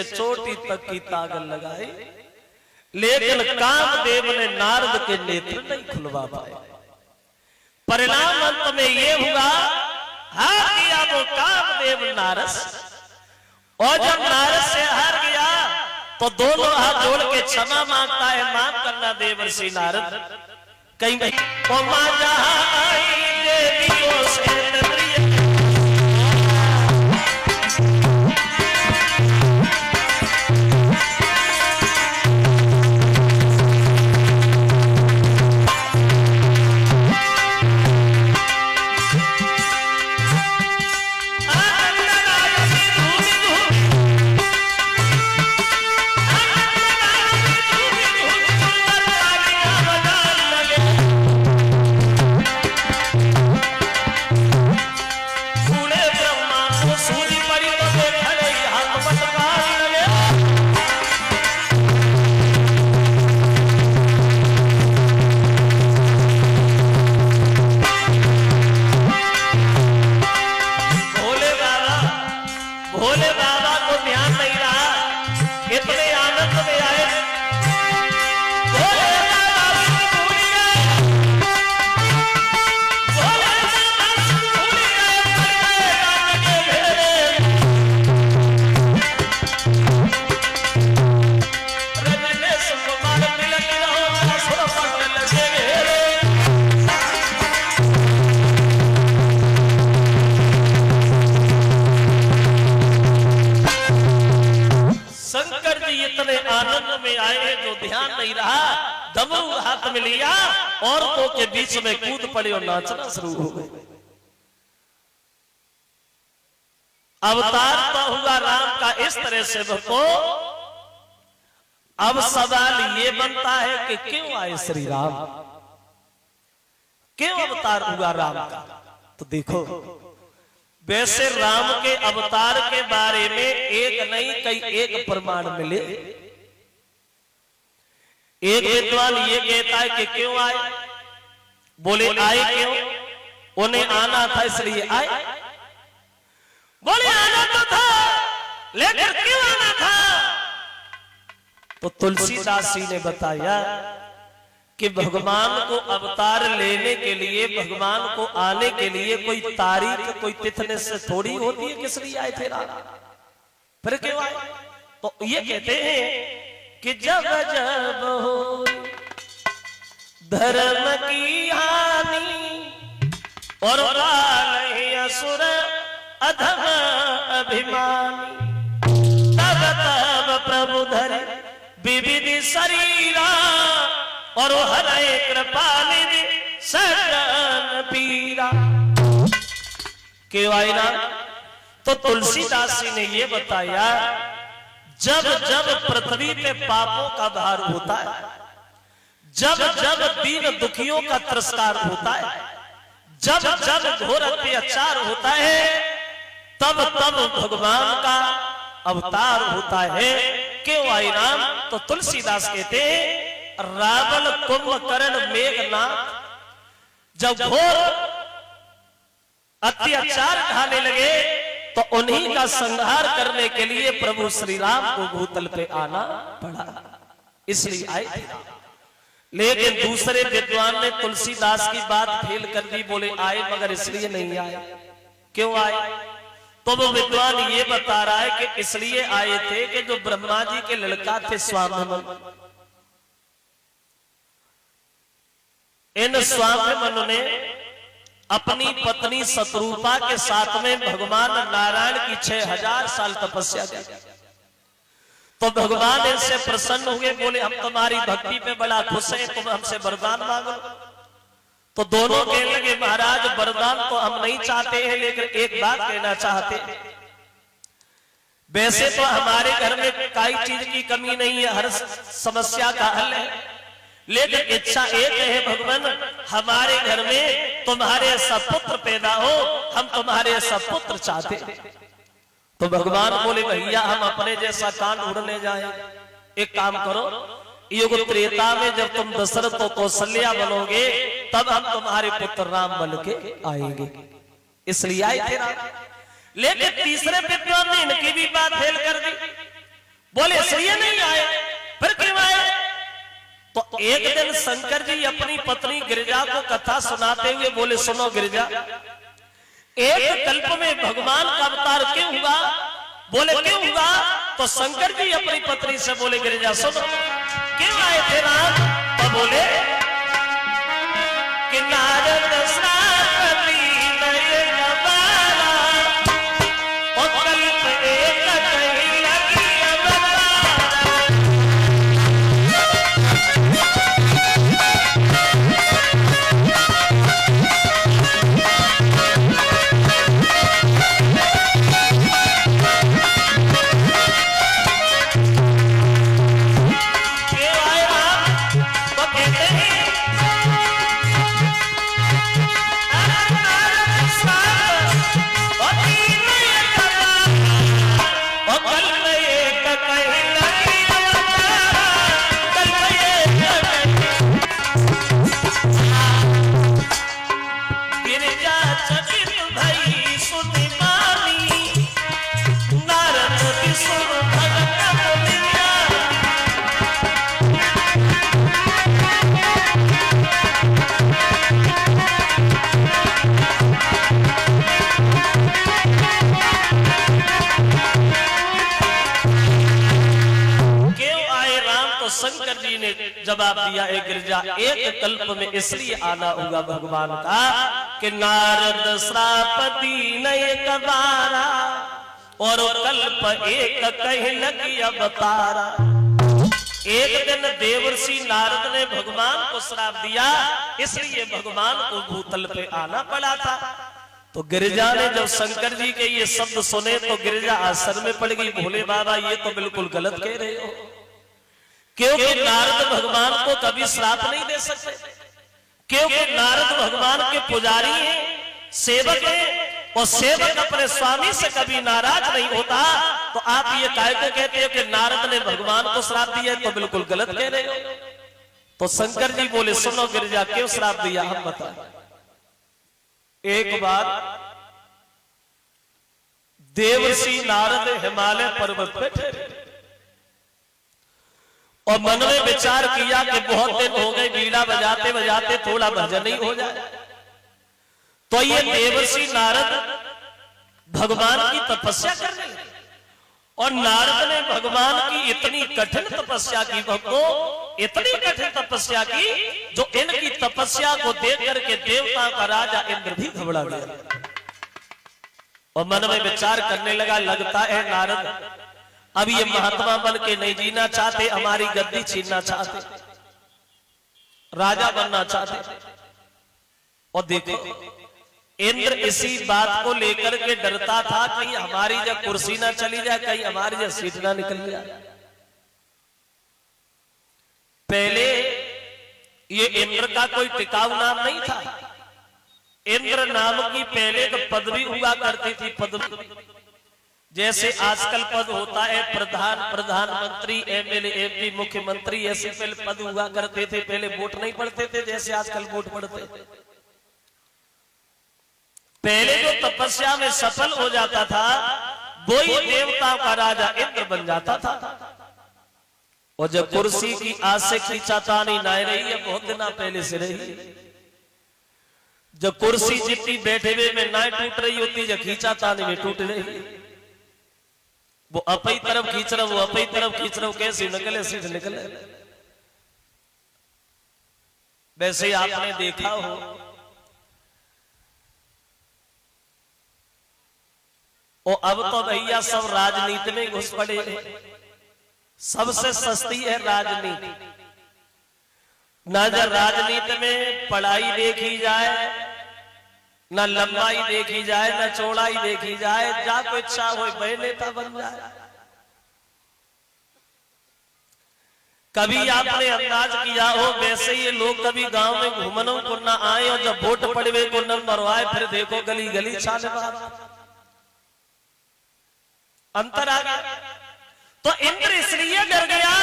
से चोटी तक की ताकत लगाई, लेकिन कामदेव ने नारद के नेत्र नहीं खुलवा पाए। परिणाम अंत में ये हुआ, हार गया वो कामदेव नारद, और जब नारद से हार गया तो दोनों हाथ जोड़ के क्षमा मांगता है, माफ करना देवर्षि नारद। कहीं ओ मां जहां आई देवियों से हाथ में लिया, औरतों के बीच में कूद पड़े और नाचना शुरू हो गए। अवतार तो हुआ राम का इस तरह से भक्तों। अब सवाल ये बनता है कि क्यों आए श्री राम, क्यों अवतार हुआ राम का? तो देखो, वैसे राम के अवतार के बारे में एक नहीं कई एक प्रमाण मिले। एक विद्वान ये कहता है कि क्यों आए, बोले आए क्यों, उन्हें आना था इसलिए आए। बोले आना तो था, लेकिन क्यों आना था? तो तुलसीदास जी ने बताया कि भगवान को अवतार लेने के लिए, भगवान को आने के लिए कोई तारीख, कोई तिथि से थोड़ी होती है किस लिए आए थे राम, फिर क्यों आए? तो ये कहते हैं कि जब जब हो धर्म की हानि और असुर अधम अभिमानी, तब तब प्रभु धर विविध शरीरा और हरे कृपानिधि सजन पीरा। क्यों आए ना? तो तुलसीदास जी ने ये बताया, जब जब पृथ्वी पे पापों का भार होता है, जब जब दीन दुखियों का तिरस्कार होता है, जब जब घोर अत्याचार होता है, तब तब भगवान का अवतार होता है। क्यों आई राम? तो तुलसीदास कहते हैं, रावण कुंभकर्ण मेघनाथ जब घोर अत्याचार ढाने लगे तो उन्हीं का संहार करने के लिए प्रभु श्री राम को भूतल पे आना पड़ा, इसलिए आए थे। लेकिन दूसरे विद्वान ने तुलसीदास की बात फेल कर दी, बोले आए मगर इसलिए नहीं आए। क्यों आए? तो वो विद्वान ये बता रहा है कि इसलिए आए थे कि जो ब्रह्मा जी के लड़का थे स्वामिमन, इन स्वामिमन ने अपनी पत्नी शत्रुपा के साथ में भगवान नारायण की 6000 साल तपस्या की। तो भगवान इनसे प्रसन्न हुए, बोले हम तुम्हारी भक्ति पे बड़ा खुश हैं, तुम हमसे वरदान मांगो। तो दोनों कहने लगे, महाराज वरदान तो हम नहीं चाहते हैं, लेकिन एक बात कहना चाहते हैं। वैसे तो हमारे घर में कोई चीज की कमी नहीं है, हर समस्या का हल है, लेकिन इच्छा एक है भगवान, हमारे घर में तुम्हारे सपुत्र पैदा हो, हम तुम्हारे सपुत्र चाहते। तो भगवान बोले, भैया हम अपने जैसा कान उड़ने जाए, एक काम करो, युग त्रेता में जब तुम दशरथ और कौशल्या बनोगे तब हम तुम्हारे पुत्र राम बन के आएंगे, इसलिए आए थे राम। लेकिन तीसरे विद्वान ने इनकी भी बात फेल कर दी। बोले इसलिए नहीं आए, फिर क्यों आए? तो एक दिन शंकर जी अपनी पत्नी गिरिजा को कथा सुनाते हुए बोले, सुनो गिरिजा, एक कल्प में भगवान का अवतार क्यों हुआ? बोले क्यों हुआ? तो शंकर जी अपनी पत्नी से बोले, गिरिजा सुनो, क्यों आए थे राम? तो बोले कि नारद श्रापति नए अवतारा, और कल्प एक कहीं लगी शंकर जी ने जवाब दिया, एक गिरजा, एक कल्प में इसलिए आना होगा भगवान का कि नारद श्रापति नए कबारा, और कल्प एक कहीं लगी अवतारा। एक दिन देवर्षि नारद ने भगवान को श्राप दिया, इसलिए भगवान को भूतल पे आना पड़ा था। तो गिरिजा ने जब शंकर जी के ये शब्द सुने तो गिरिजा आश्चर्य में पड़ गई, भोले बाबा ये तो बिल्कुल गलत कह रहे हो, क्योंकि नारद भगवान को कभी श्राप नहीं दे सकते, क्योंकि नारद भगवान के पुजारी हैं, सेवक हैं, और सेवक अपने स्वामी से कभी नाराज नहीं होता। तो आप ये काहे को कहते हो कि नारद ने भगवान को श्राप दिया? तो बिल्कुल गलत कह रहे हो। तो शंकर जी बोले, सुनो गिरिजा, क्यों श्राप दिया हम बताएं। एक बार देवर्षि नारद हिमालय पर्वत पे ठहरे और मन में विचार किया कि बहुत दिन हो गए बीड़ा बजाते बजाते थोड़ा भजन ही हो जाए। तो ये देवर्षि नारद भगवान की तपस्या कर रहे हैं, और नारद ने भगवान की इतनी कठिन तपस्या की, भक्तों इतनी कठिन तपस्या की, जो इनकी तपस्या को देख करके देवताओं का राजा इंद्र भी घबरा गया और मन में विचार करने लगा, लगता है नारद अब ये महात्मा बन के नहीं जीना चाहते, हमारी गद्दी छीनना चाहते, राजा बनना चाहते। और देखो इंद्र इसी बात को लेकर के डरता था, कहीं हमारी जब कुर्सी ना चली जाए, कहीं हमारी जब सीट ना निकल जाए। पहले ये इंद्र का कोई टिकाऊ नाम नहीं था, इंद्र नाम की पहले तो पदवी हुआ करती थी, पदवी जैसे आजकल पद होता है प्रधान, प्रधानमंत्री, एमएलए, एमपी, मुख्यमंत्री, ऐसे पहले पद हुआ करते थे। पहले वोट नहीं पड़ते थे जैसे आजकल वोट पड़ते थे। पहले जो तपस्या में सफल हो जाता था वही देवताओं का राजा इंद्र बन जाता था। और जब कुर्सी की आस से खींचातानी ना रही है, बहुत दिन पहले से रही, जब कुर्सी जितनी बैठे हुए में ना टूट रही होती, जब खींचातानी में टूट रही, वो अपनी तरफ खींच रहा, वो अपनी तरफ खींच रहा, कैसे निकले सीट निकले। वैसे ही आपने देखा हो और अब तो भैया सब राजनीति में घुस पड़े, सबसे सस्ती है राजनीति। ना जब राजनीति में पढ़ाई देखी जाए, ना लंबाई देखी जाए, ना चौड़ाई देखी जाए, जा कोई इच्छा हो वह नेता बन जाए। कभी आपने अंदाज किया हो वैसे ये लोग कभी गांव में घूमने को ना आए और जब वोट पड़े को न मरवाए, फिर देखो गली गली छाने अंतर आ गया। तो इंद्र इसलिए डर गया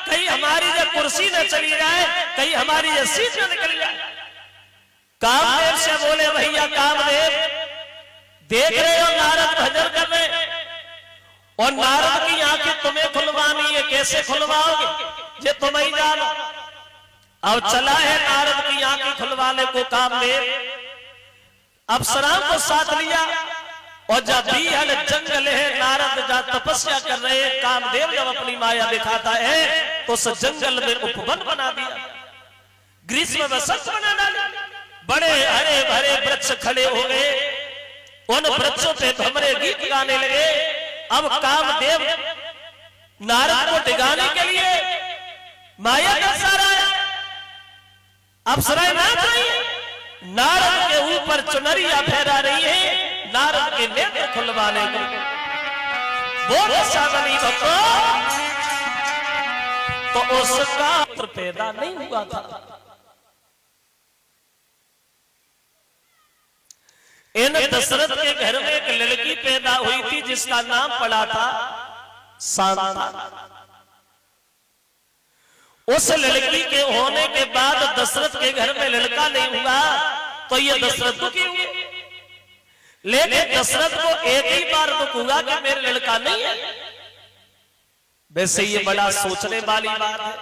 कहीं हमारी जब कुर्सी न चली जाए, कहीं हमारी जब सीट न निकल जाए। कामदेव से बोले, भैया कामदेव देख रहे हो नारद भजन कर रहे, और नारद की आंखें तुम्हें खुलवानी है, कैसे खुलवाओगे ये तुम ही जानो। अब चला है नारद की आंखें खुलवाने को कामदेव, अप्सराओं को साथ लिया और जब भी हल जंगल है नारद जा तपस्या कर रहे हैं, कामदेव जब अपनी माया दिखाता है तो उस जंगल में उपवन बना दिया, ग्रीष्म वसंत बना डाला, बड़े हरे भरे वृक्ष खड़े हो गए, उन वृक्षों पे भमरे गीत गाने लगे। अब कामदेव नारद को डिगाने के लिए माया दर्शा रहा है, अप्सराएं नाच रही है, नारद के ऊपर चुनरिया फहरा रही है नारद के नेत्र खुलवाने को। बोलो सावनी भक्तो, तो उसका पुत्र पैदा नहीं हुआ था। इन दशरथ के घर में एक लड़की पैदा हुई थी जिसका नाम पड़ा था शांता। उस लड़की के होने के बाद दशरथ के घर में लड़का नहीं हुआ तो ये दशरथ दुखी हुए, लेकिन दशरथ को एक ही बार दुख हुआ कि मेरे लड़का नहीं है। वैसे ये बड़ा सोचने वाली बात है,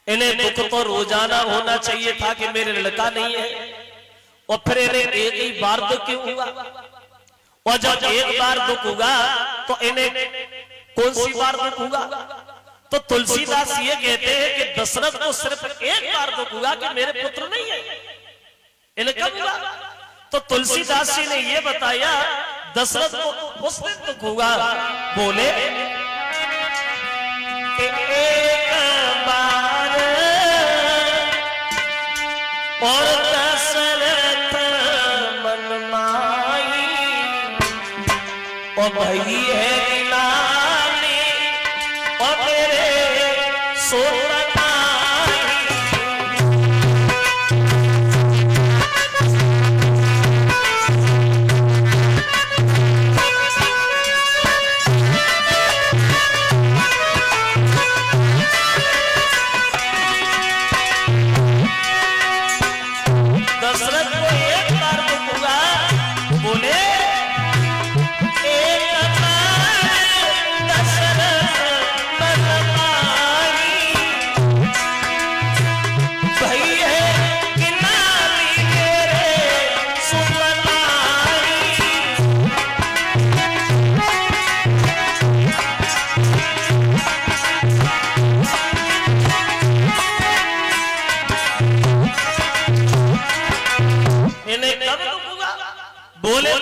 इन्हें दुख तो रोजाना होना चाहिए था कि मेरे लड़का नहीं है, और फिर इन्हें एक ही बार दुख क्यों हुआ? और जब एक बार दुख हुआ तो इन्हें कौन सी बार दुख हुआ? तो तुलसीदास ये कहते हैं कि दशरथ को सिर्फ एक बार दुख हुआ कि मेरे पुत्र नहीं है, इन्हें कब हुआ? तो तुलसीदास जी ने ये बताया दशरथ को उस दिन दुख हुआ, बोले कि एक बार और दशरथ मन माई और भई है गिलानी और तेरे सोना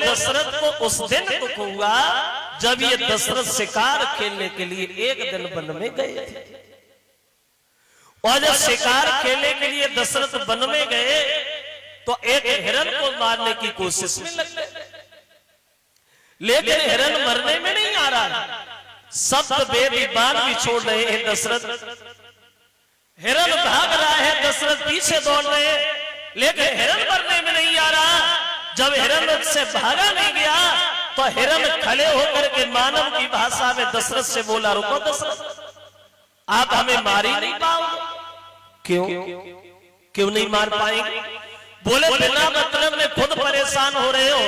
दशरथ को उस दिन दुख हुआ जब ये दशरथ शिकार खेलने के लिए एक दिन वन में गए थे, और जब शिकार खेलने के लिए दशरथ वन में गए तो एक हिरण को मारने की कोशिश में लग गए, लेकिन हिरण मरने में नहीं आ रहा, शब्द बेबी बाण भी छोड़ रहे हैं दशरथ, हिरण भाग रहा है, दशरथ पीछे दौड़ रहे हैं, लेकिन हिरण मरने में नहीं आ रहा। जब हिरण से भागा नहीं गया तो हिरण खड़े होकर के मानव की भाषा में दशरथ से बोला, रुको दशरथ, आप हमें मार ही नहीं पाओगे। क्यों नहीं मार पाएंगे? बोले बिना मतलब में खुद परेशान हो रहे हो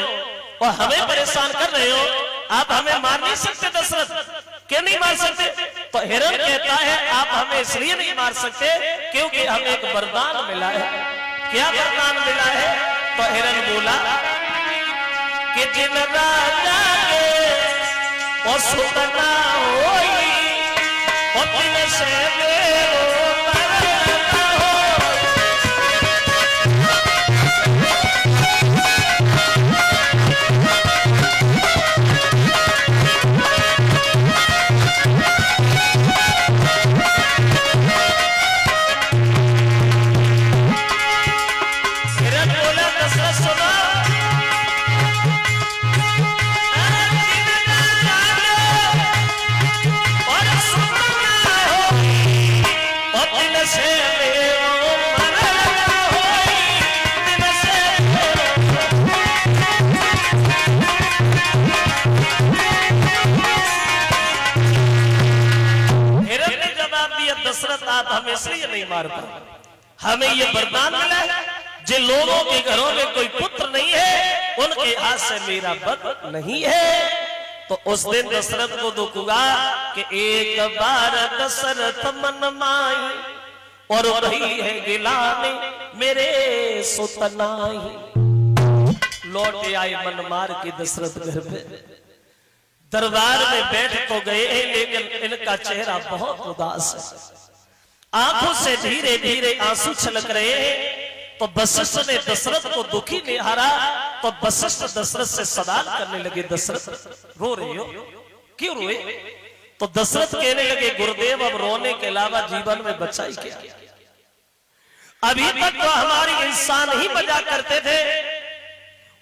और हमें परेशान कर रहे हो, आप हमें मार नहीं सकते दशरथ, क्यों नहीं मार सकते? तो हिरण कहता है आप हमें इसलिए नहीं मार सकते क्योंकि हमें एक वरदान मिला है। क्या वरदान मिला है? तो हिरण बोला कि जिन राजा के और सुतना होई और दिन से हमें इसलिए नहीं मार पाए, हमें ये वरदान मिला है जिन लोगों के घरों में कोई पुत्र नहीं है उनके हाथ से मेरा वध नहीं है। तो उस दिन दशरथ को दुख हुआ कि एक बार दशरथ मन माई और रही है गिलाने मेरे सुतनाई। लौटे आए मन मार के दशरथ घर पे, दरबार में बैठ तो गए लेकिन इनका चेहरा बहुत उदास है, आंखों से धीरे धीरे आंसू छलक रहे हैं। तो वशिष्ठ ने दशरथ को दुखी निहारा तो वशिष्ठ दशरथ से सवाल करने लगे, दशरथ रो रहे हो, क्यों रोए? तो दशरथ कहने लगे, गुरुदेव अब रोने के अलावा जीवन में बचा ही क्या? अभी तक तो हमारी इंसान ही मजा करते थे,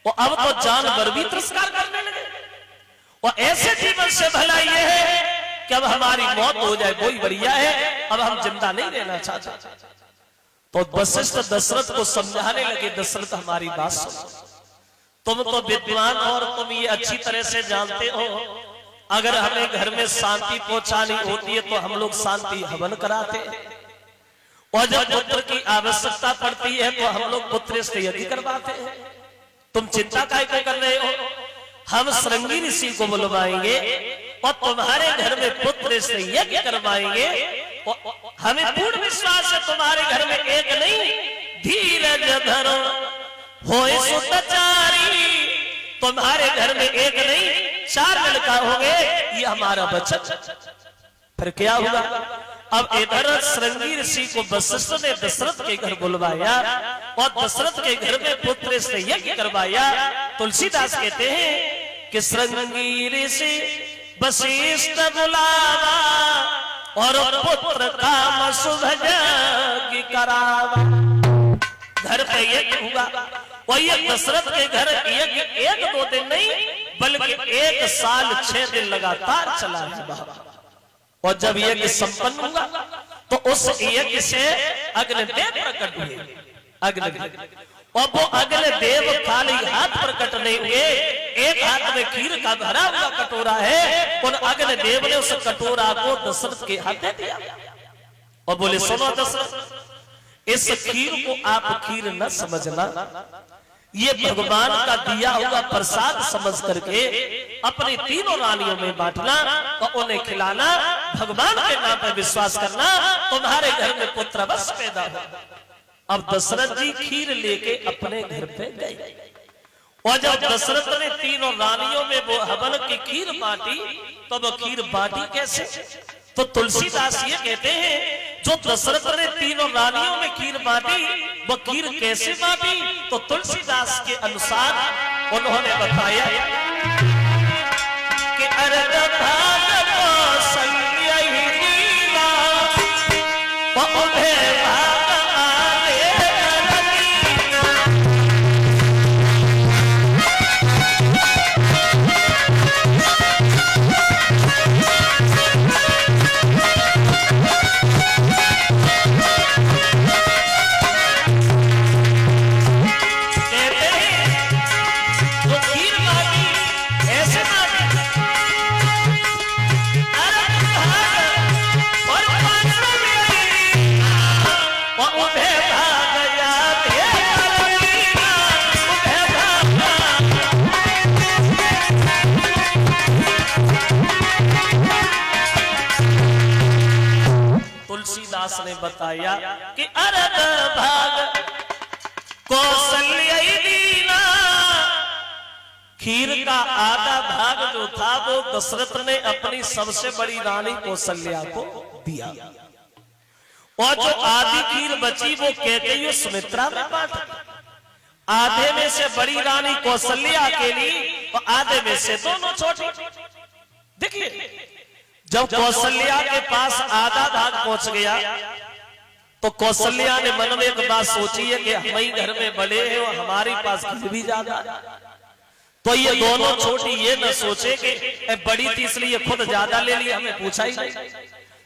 और अब तो जानवर भी तिरस्कार करने लगे। और ऐसे जीवन से भला ये है कि अब हमारी मौत हो जाए वही बढ़िया है, अब हम जिंदा नहीं रहना चाहते। तो वशिष्ठ दशरथ को समझाने लगे, दशरथ हमारी बात सुनो, तुम तो विद्वान और तुम ये अच्छी तरह से जानते हो, अगर हमें घर में शांति पहुंचानी होती है तो हम लोग शांति हवन कराते हैं, और जब पुत्र की आवश्यकता पड़ती है तो हम लोग पुत्र से यज्ञ करवाते हैं। तुम चिंता काहे को कर रहे हो? हम श्रृंगी ऋषि को बुलवाएंगे और तुम्हारे घर में पुत्र से यज्ञ करवाएंगे। हमें पूर्ण विश्वास है तुम्हारे घर में एक नहीं धीरज धरो होए सुतचारी, तुम्हारे घर में एक नहीं 4 लड़का होंगे, ये हमारा वचन। फिर क्या हुआ? अब इधर श्रृंगी ऋषि को वशिष्ठ ने दशरथ के घर बुलवाया और दशरथ के घर में पुत्र से यज्ञ करवाया। तुलसीदास कहते हैं कि श्रृंगी ऋषि वशिष्ठ बुलावा और पुत्र काम शुभ यज्ञ करावा। घर पे यज्ञ हुआ और ये दशरथ के घर यज्ञ 1-2 दिन नहीं बल्कि 1 साल 6 दिन लगातार चला है। और जब यज्ञ संपन्न हुआ तो उस यज्ञ से अग्निदेव प्रकट हुए। अग्निदेव और वो अग्निदेव खाली हाथ प्रकट नहीं हुए, एक हाथ में खीर का भरा हुआ कटोरा है, उन अग्निदेव ने उस कटोरा को दशरथ के हाथ दे दिया और बोले, सुनो दशरथ, इस खीर को आप खीर न समझना, ये भगवान का दिया हुआ प्रसाद समझ करके अपनी 3 रानियों में बांटना और उन्हें खिलाना, भगवान के नाम पर विश्वास करना, तुम्हारे घर में पुत्र बस पैदा हो। अब दशरथ जी खीर लेके अपने घर पे गए और जब दशरथ ने 3 रानियों में वो हवन की खीर बांटी तो वो खीर बांटी कैसे? तो तुलसीदास ये कहते हैं जो दशरथ ने 3 रानियों में खीर बांटी वो खीर कैसे बांटी? तो तुलसीदास के अनुसार उन्होंने बताया कि अर्ध भाग कौशल्या ही लीला व उभय भाग आने रंगीला। तुलसीदास ने बताया कि अर्ध भाग कौशल्या ही दीना, खीर का आधा भाग जो था वो दशरथ ने अपनी सबसे बड़ी रानी कौशल्या को दिया और जो आधी खीर बची वो कैकेयी और सुमित्रा में बांटी। आधे में से बड़ी रानी कौशल्या अकेली और आधे में से दोनों छोटी। देखिए जब कौशल्या के पास आधा भाग पहुंच गया तो कौशल्या ने मन में एक बात सोची है कि हम ही घर में बड़े हैं और हमारे पास खीर भी ज्यादा, तो ये दोनों छोटी ये न सोचे कि बड़ी थी इसलिए खुद ज्यादा ले लिया, हमें पूछा ही नहीं।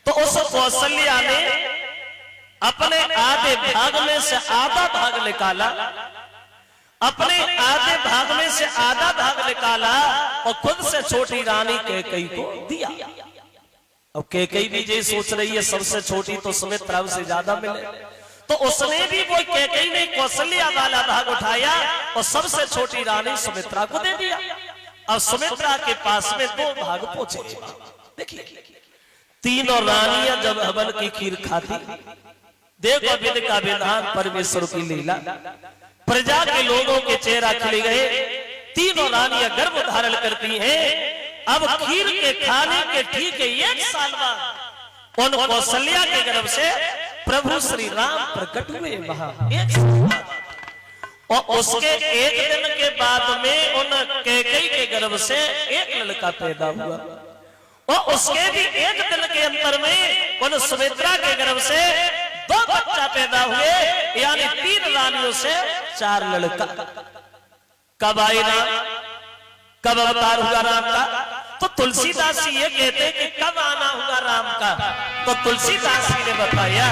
तो उस कौशल्या ने अपने आधे भाग में से आधा भाग निकाला, अपने आधे भाग में से आधा भाग निकाला और खुद से छोटी रानी कैकेयी को दिया। अब कैकेयी भी ये सोच रही है सबसे छोटी तो सुमित्रा से ज्यादा मिले, तो उसने भी वो कैकेयी ने कौशल्या वाला भाग उठाया और सबसे छोटी रानी सुमित्रा को दे दिया। अब सुमित्रा के पास में 2 भाग पहुंचे। देखिए तीनों रानियां जब हवन की खीर खाती, देखो विधि का विधान, परमेश्वर की लीला, प्रजा के लोगों के चेहरा खिले गए। तीनों रानियां गर्भ धारण करती हैं। अब खीर के खाने के ठीक 1 साल बाद उन कौशल्या के गर्भ से प्रभु श्री राम प्रकट हुए वहां 1 साल बाद। और उसके 1 दिन के बाद में उन कैकेयी के गर्भ से 1 लड़का पैदा हुआ। और उसके भी 1 दिन के अंतर में उन सुमित्रा के गर्भ से 2 बच्चा पैदा हुए, यानी 3 रानियों से 4 लड़का। कब आई राम, कब अवतार हुआ राम का? तो तुलसीदास जी ये कहते हैं कि कब आना हुआ राम का? तो तुलसीदास जी ने बताया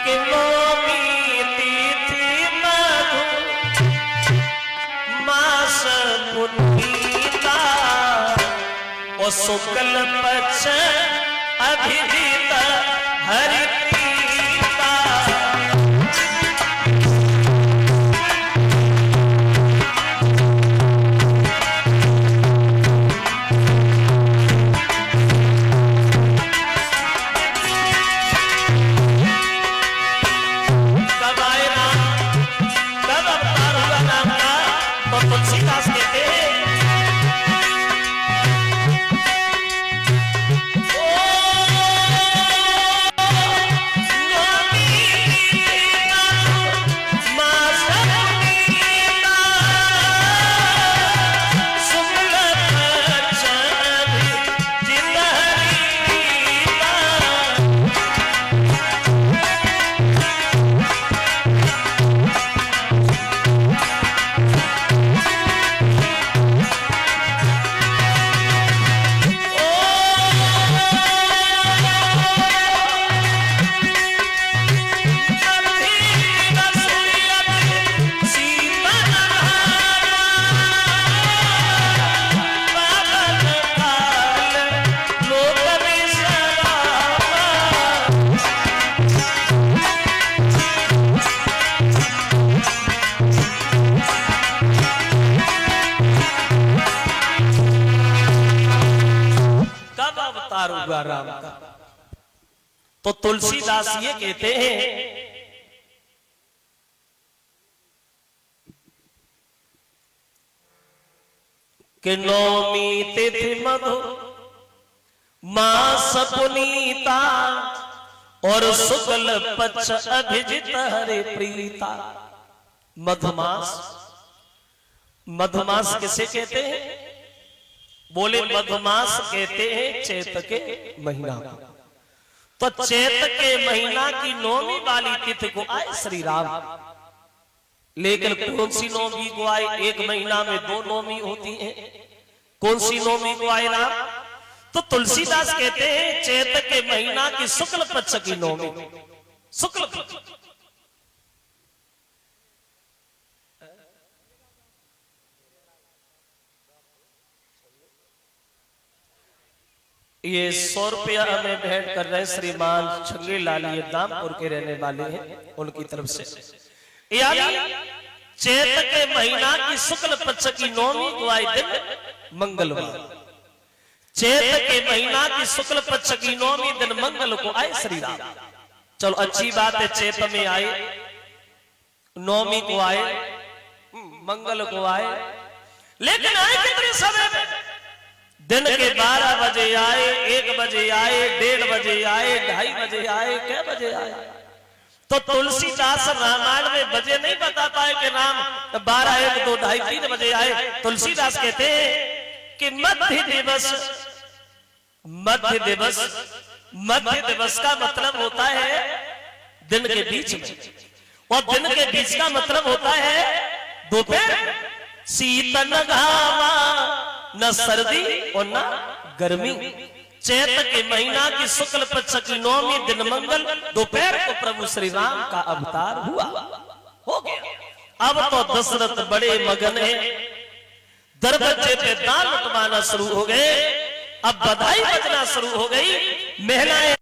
कि नौमी तिथि मधु मास पुनीता और शुक्ल पक्ष अभिजीत हरि प्रीता। कब आए राम, कब अवतार हुआ राम का? तो तुलसीदास कहते हैं हुआ राम का? तो तुलसीदास ये कहते हैं कि नौमी तिथि मधु मास पुनीता और शुक्ल पक्ष अभिजित हरे प्रीता। मधुमास, मधुमास किसे कहते हैं? बोले मधुमास कहते हैं चैत के महीना को। तो चैत के महीना की 9वीं वाली तिथि को आए श्री राम। लेकिन कौन सी 9वीं को आए? 1 महीना में 2 9वीं होती हैं। कौन सी 9वीं को आए राम? तो तुलसीदास कहते हैं चैत के महीना की शुक्ल पक्ष की 9वीं। शुक्ल पक्ष ये 100 रुपया हमें भेंट कर रहे हैं श्रीमान छंगे लाल, ये दामपुर के रहने वाले हैं, उनकी तरफ से। यानी चैत के महीना की शुक्ल पक्ष की 9वीं को आए दिन मंगलवार। चैत के महीना की शुक्ल पक्ष की 9वीं दिन मंगल को आए श्री राम। चलो अच्छी बात है, चैत में आए, 9वीं को आए, मंगल को आए। लेकिन आए कितने समय में? दिन के 12 बजे आए, 1 बजे आए, 1:30 बजे आए, 2:30 बजे आए, क्या बजे आए? तो तुलसीदास रामायण में बजे नहीं बता पाए कि राम 12, 1, 2, 2:30, 3 बजे आए। तुलसीदास कहते हैं कि मध्य दिवस, मध्य दिवस, मध्य दिवस का मतलब होता है दिन के बीच में, और दिन के बीच का मतलब होता है दोपहर। शीतल घामा, न सर्दी और न गर्मी। चैत के महीना की शुक्ल पक्ष की 9वीं दिन मंगल दोपहर को प्रभु श्री राम का अवतार हुआ। हो गया। अब तो दशरथ बड़े मगन है, दरवाजे पे दान लुटवाना शुरू हो गए। अब बधाई बजना शुरू हो गई। महिलाएं